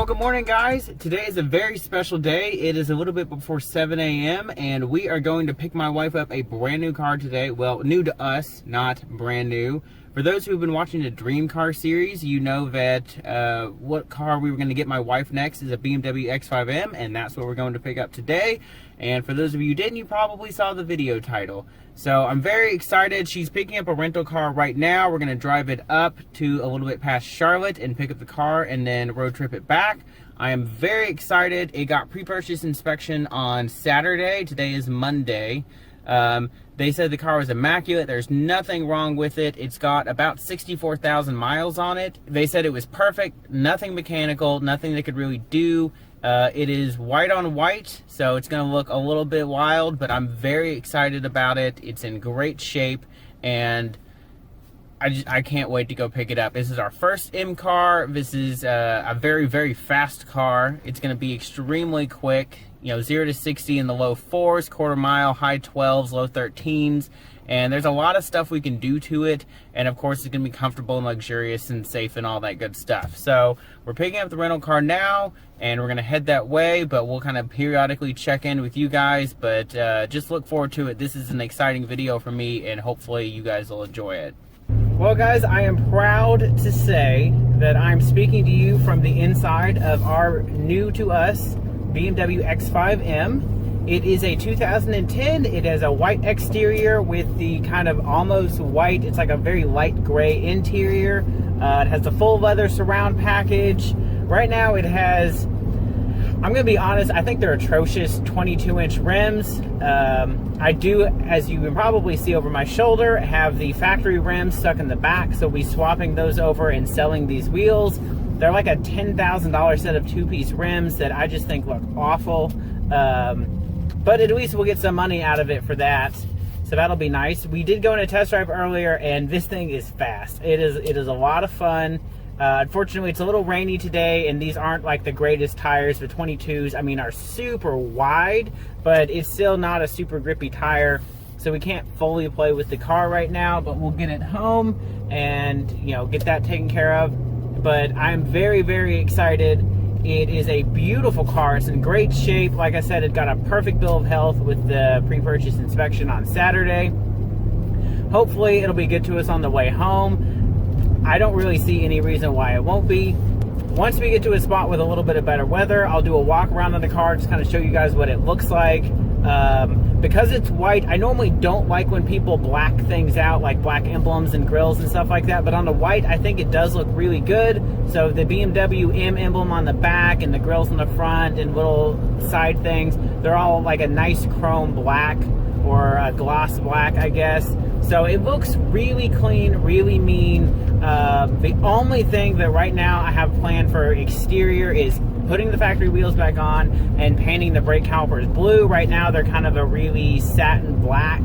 Well, good morning, guys. Today is a very special day. It is a little bit before 7 a.m. and we are going to pick my wife up a brand new car today. Well, new to us, not brand new. For those who have been watching the Dream Car series, you know that what car we were going to get my wife next is a BMW X5M, and that's what we're going to pick up today. And for those of you who didn't, you probably saw the video title. So I'm very excited. She's picking up a rental car right now. We're going to drive it up to a little bit past Charlotte and pick up the car and then road trip it back. I am very excited. It got pre-purchase inspection on Saturday. Today is Monday. They said the car was immaculate. There's nothing wrong with it. It's got about 64,000 miles on it. They said it was perfect, nothing mechanical, nothing they could really do. It is white on white, so it's going to look a little bit wild, but I'm very excited about it. It's in great shape, and I can't wait to go pick it up. This is our first M car. This is a very, very fast car. It's going to be extremely quick. You know, 0 to 60 in the low 4s, quarter mile, high 12s, low 13s. And there's a lot of stuff we can do to it. And of course, it's going to be comfortable and luxurious and safe and all that good stuff. So we're picking up the rental car now, and we're going to head that way. But we'll kind of periodically check in with you guys. But just look forward to it. This is an exciting video for me, and hopefully you guys will enjoy it. Well, guys, I am proud to say that I'm speaking to you from the inside of our new to us BMW X5M. It is a 2010. It has a white exterior with the kind of almost white, it's like a very light gray interior. It has the full leather surround package. Right now it has, I'm going to be honest, I think they're atrocious 22-inch rims. I do, as you can probably see over my shoulder, have the factory rims stuck in the back, so we'll be swapping those over and selling these wheels. They're like a $10,000 set of two-piece rims that I just think look awful. But at least we'll get some money out of it for that. So that'll be nice. We did go on a test drive earlier, and this thing is fast. It is a lot of fun. Unfortunately, it's a little rainy today, and these aren't like the greatest tires. The 22s, I mean, are super wide, but it's still not a super grippy tire. So we can't fully play with the car right now, but we'll get it home and, you know, get that taken care of. But I'm very, very excited. It is a beautiful car. It's in great shape. Like I said, it got a perfect bill of health with the pre-purchase inspection on Saturday. Hopefully, it'll be good to us on the way home. I don't really see any reason why it won't be. Once we get to a spot with a little bit of better weather, I'll do a walk around on the car, just kind of show you guys what it looks like. Because it's white, I normally don't like when people black things out, like black emblems and grills and stuff like that, but on the white, I think it does look really good. So the BMW M emblem on the back and the grills on the front and little side things, they're all like a nice chrome black or a gloss black, I guess. So it looks really clean, really mean. The only thing that right now I have planned for exterior is putting the factory wheels back on and painting the brake calipers blue. Right now they're kind of a really satin black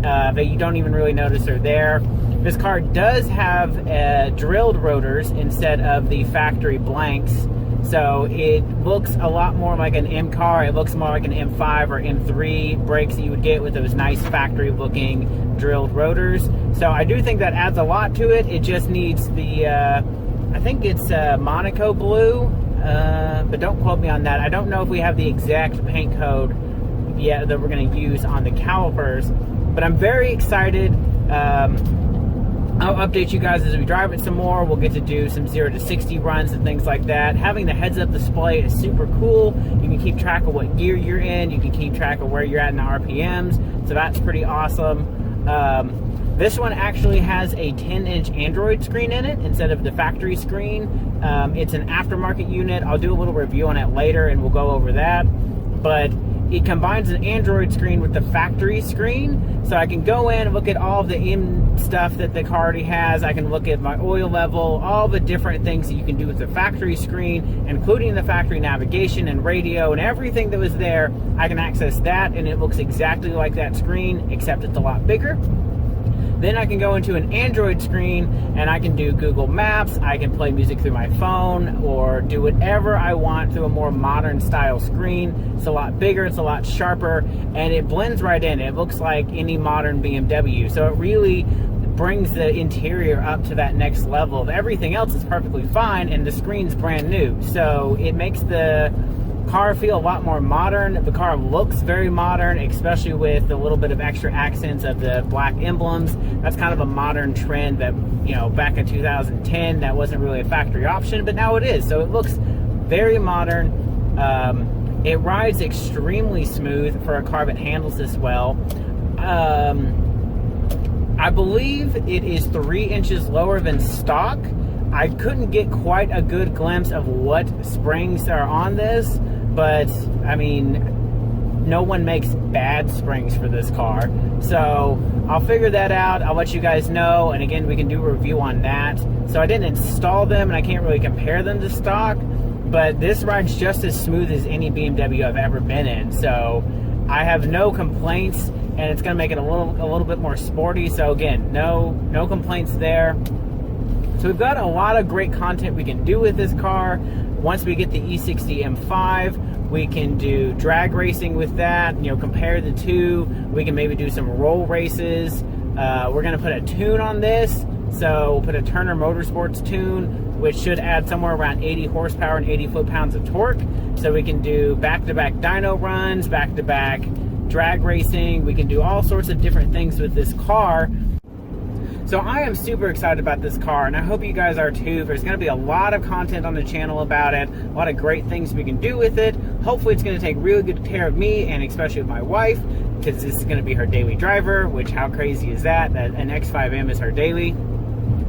that you don't even really notice are there. This car does have drilled rotors instead of the factory blanks, so it looks a lot more like an M car. It looks more like an M5 or M3 brakes that you would get with those nice factory looking drilled rotors. So I do think that adds a lot to it. It just needs the I think it's Monaco blue, but don't quote me on that. I don't know if we have the exact paint code yet that we're going to use on the calipers, but I'm very excited. I'll update you guys as we drive it some more. We'll get to do some 0 to 60 runs and things like that. Having the heads-up display is super cool. You can keep track of what gear you're in. You can keep track of where you're at in the RPMs, so that's pretty awesome. This one actually has a 10-inch Android screen in it instead of the factory screen. It's an aftermarket unit. I'll do a little review on it later and we'll go over that. But it combines an Android screen with the factory screen. So I can go in and look at all of the M stuff that the car already has. I can look at my oil level, all the different things that you can do with the factory screen, including the factory navigation and radio and everything that was there. I can access that and it looks exactly like that screen, except it's a lot bigger. Then I can go into an Android screen and I can do Google Maps, I can play music through my phone, or do whatever I want through a more modern style screen. It's a lot bigger, it's a lot sharper, and it blends right in. It looks like any modern BMW. So it really brings the interior up to that next level. Everything else is perfectly fine, and the screen's brand new. So it makes the car feel a lot more modern. The car looks very modern, especially with a little bit of extra accents of the black emblems. That's kind of a modern trend that, you know, back in 2010, that wasn't really a factory option, but now it is. So it looks very modern. It rides extremely smooth for a car that handles this well. I believe it is 3 inches lower than stock. I couldn't get quite a good glimpse of what springs are on this, but I mean, no one makes bad springs for this car. So I'll figure that out. I'll let you guys know, and again, we can do a review on that. So I didn't install them, and I can't really compare them to stock, but this rides just as smooth as any BMW I've ever been in. So I have no complaints, and it's going to make it a little bit more sporty. So again, no complaints there. So we've got a lot of great content we can do with this car. Once we get the E60 M5, we can do drag racing with that, you know, compare the two. We can maybe do some roll races. We're gonna put a tune on this. So we'll put a Turner Motorsports tune, which should add somewhere around 80 horsepower and 80 foot-pounds of torque. So we can do back-to-back dyno runs, back-to-back drag racing. We can do all sorts of different things with this car. So I am super excited about this car, and I hope you guys are too. There's going to be a lot of content on the channel about it, a lot of great things we can do with it. Hopefully it's going to take really good care of me, and especially with my wife, because this is going to be her daily driver, which how crazy is that an X5M is her daily.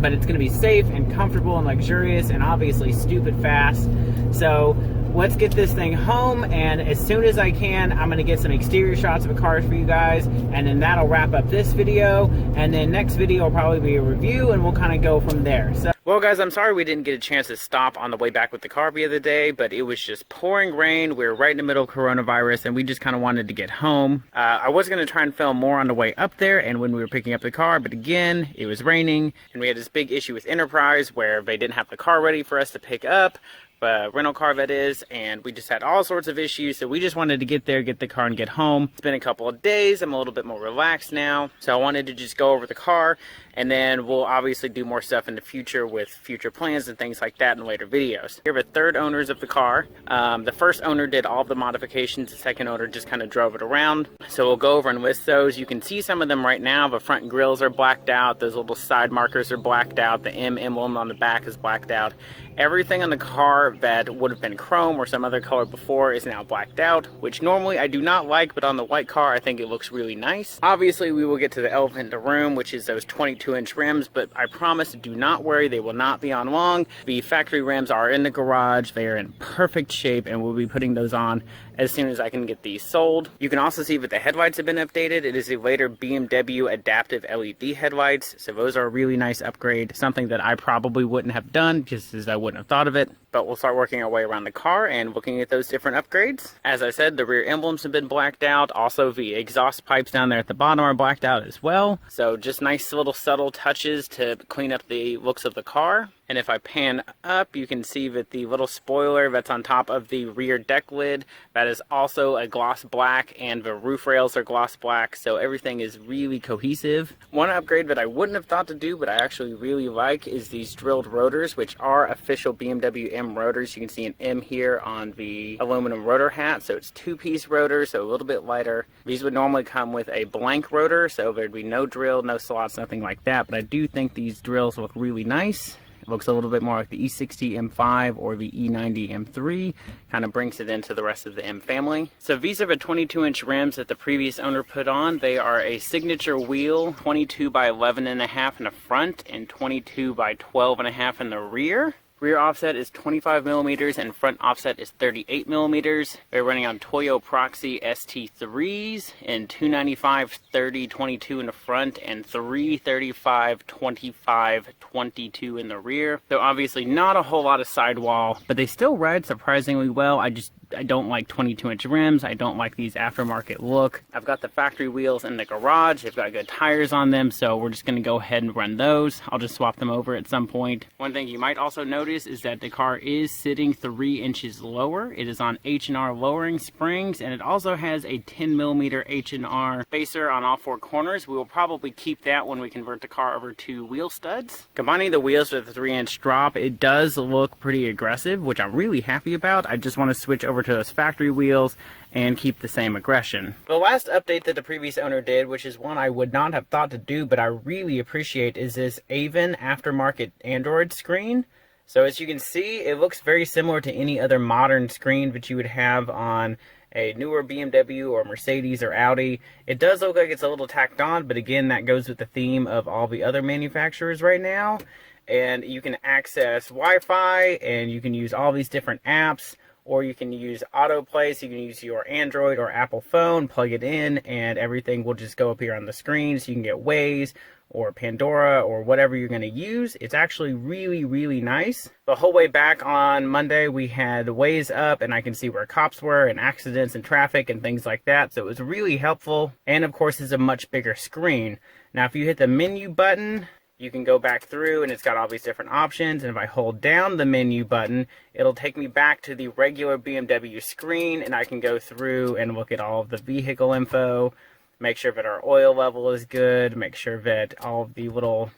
But it's going to be safe and comfortable and luxurious and obviously stupid fast. So let's get this thing home, and as soon as I can, I'm going to get some exterior shots of the cars for you guys, and then that'll wrap up this video, and then next video will probably be a review, and we'll kind of go from there. So, well guys, I'm sorry we didn't get a chance to stop on the way back with the car the other day, but it was just pouring rain. We were right in the middle of coronavirus, and we just kind of wanted to get home. I was going to try and film more on the way up there and when we were picking up the car, but again, it was raining, and we had this big issue with Enterprise where they didn't have the car ready for us to pick up. Rental car that is, and we just had all sorts of issues, so we just wanted to get there, get the car, and get home. It's been a couple of days. I'm a little bit more relaxed now, so I wanted to just go over the car, and then we'll obviously do more stuff in the future with future plans and things like that in later videos. Here are the third owners of the car. The first owner did all the modifications. The second owner just kind of drove it around, so we'll go over and list those. You can see some of them right now. The front grills are blacked out. Those little side markers are blacked out. The M emblem on the back is blacked out. Everything on the car that would have been chrome or some other color before is now blacked out, which normally I do not like, but on the white car I think it looks really nice. Obviously we will get to the elephant in the room, which is those 22-inch rims, but I promise, do not worry, they will not be on long. The factory rims are in the garage. They are in perfect shape, and we'll be putting those on as soon as I can get these sold. You can also see that the headlights have been updated. It is the later BMW adaptive LED headlights, so those are a really nice upgrade, something that I probably wouldn't have done just as I wouldn't have thought of it. But we'll start working our way around the car and looking at those different upgrades. As I said, the rear emblems have been blacked out. Also, the exhaust pipes down there at the bottom are blacked out as well. So just nice little subtle touches to clean up the looks of the car. And if I pan up, you can see that the little spoiler that's on top of the rear deck lid, that is also a gloss black, and the roof rails are gloss black, so everything is really cohesive. One upgrade that I wouldn't have thought to do, but I actually really like, is these drilled rotors, which are official BMW M rotors. You can see an M here on the aluminum rotor hat, so it's two-piece rotor, so a little bit lighter. These would normally come with a blank rotor, so there'd be no drill, no slots, nothing like that, but I do think these drills look really nice. Looks a little bit more like the E60 M5 or the E90 M3, kind of brings it into the rest of the M family. So these are the 22-inch rims that the previous owner put on. They are a signature wheel, 22 by 11.5 in the front and 22 by 12.5 in the rear. Rear offset is 25 millimeters and front offset is 38 millimeters. They're running on Toyo Proxy ST3s in 295/30/22 in the front and 335/25/22 in the rear. So obviously not a whole lot of sidewall, but they still ride surprisingly well. I just I don't like 22-inch rims. I don't like these aftermarket look. I've got the factory wheels in the garage. They've got good tires on them, so we're just gonna go ahead and run those. I'll just swap them over at some point. One thing you might also notice is that the car is sitting 3 inches lower. It is on H&R lowering springs, and it also has a 10mm H&R spacer on all 4 corners. We will probably keep that when we convert the car over to wheel studs. Combining the wheels with a 3-inch drop, it does look pretty aggressive, which I'm really happy about. I just want to switch over to those factory wheels and keep the same aggression. The last update that the previous owner did, which is one I would not have thought to do, but I really appreciate, is this Avon aftermarket Android screen. So as you can see, it looks very similar to any other modern screen that you would have on a newer BMW or Mercedes or Audi. It does look like it's a little tacked on, but again, that goes with the theme of all the other manufacturers right now. And you can access Wi-Fi, and you can use all these different apps, or you can use autoplay, so you can use your Android or Apple phone, plug it in, and everything will just go up here on the screen. So you can get Waze or Pandora or whatever you're going to use. It's actually really, really nice. The whole way back on Monday, we had Waze up, and I can see where cops were and accidents and traffic and things like that. So it was really helpful. And of course, it's a much bigger screen. Now, if you hit the menu button, you can go back through, and it's got all these different options. And if I hold down the menu button, it'll take me back to the regular BMW screen, and I can go through and look at all of the vehicle info, make sure that our oil level is good, make sure that all of the little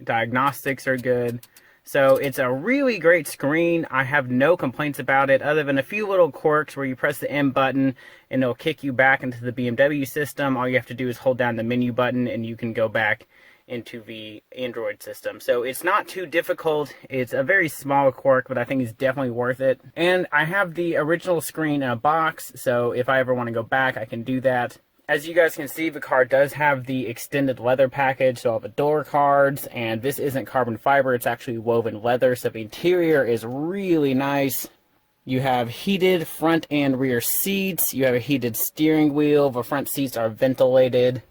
diagnostics are good. So it's a really great screen. I have no complaints about it, other than a few little quirks where you press the M button and it'll kick you back into the BMW system. All you have to do is hold down the menu button and you can go back into the Android system. So it's not too difficult. It's a very small quirk, but I think it's definitely worth it. And I have the original screen in a box, so if I ever want to go back, I can do that. As you guys can see, the car does have the extended leather package, so all the door cards, and this isn't carbon fiber, it's actually woven leather, so the interior is really nice. You have heated front and rear seats, you have a heated steering wheel, the front seats are ventilated.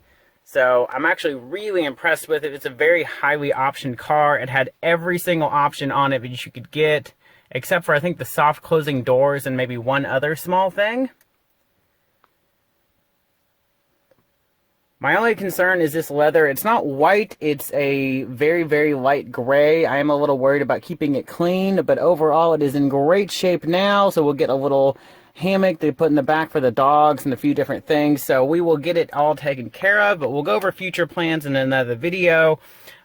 So I'm actually really impressed with it. It's a very highly optioned car. It had every single option on it that you could get, except for I think the soft closing doors and maybe one other small thing. My only concern is this leather. It's not white, it's a very, very light gray. I am a little worried about keeping it clean, but overall it is in great shape now, so we'll get a little hammock they put in the back for the dogs and a few different things. So we will get it all taken care of, but we'll go over future plans in another video.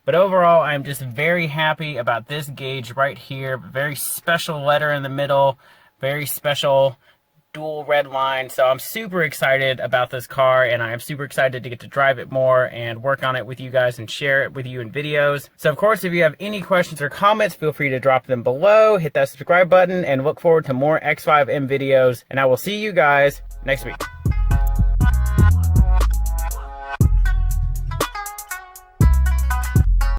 But overall, I'm just very happy about this gauge right here. Very special letter in the middle, very special dual red line. So I'm super excited about this car, and I am super excited to get to drive it more and work on it with you guys and share it with you in videos. So of course, if you have any questions or comments, feel free to drop them below, hit that subscribe button, and look forward to more X5M videos. And I will see you guys next week.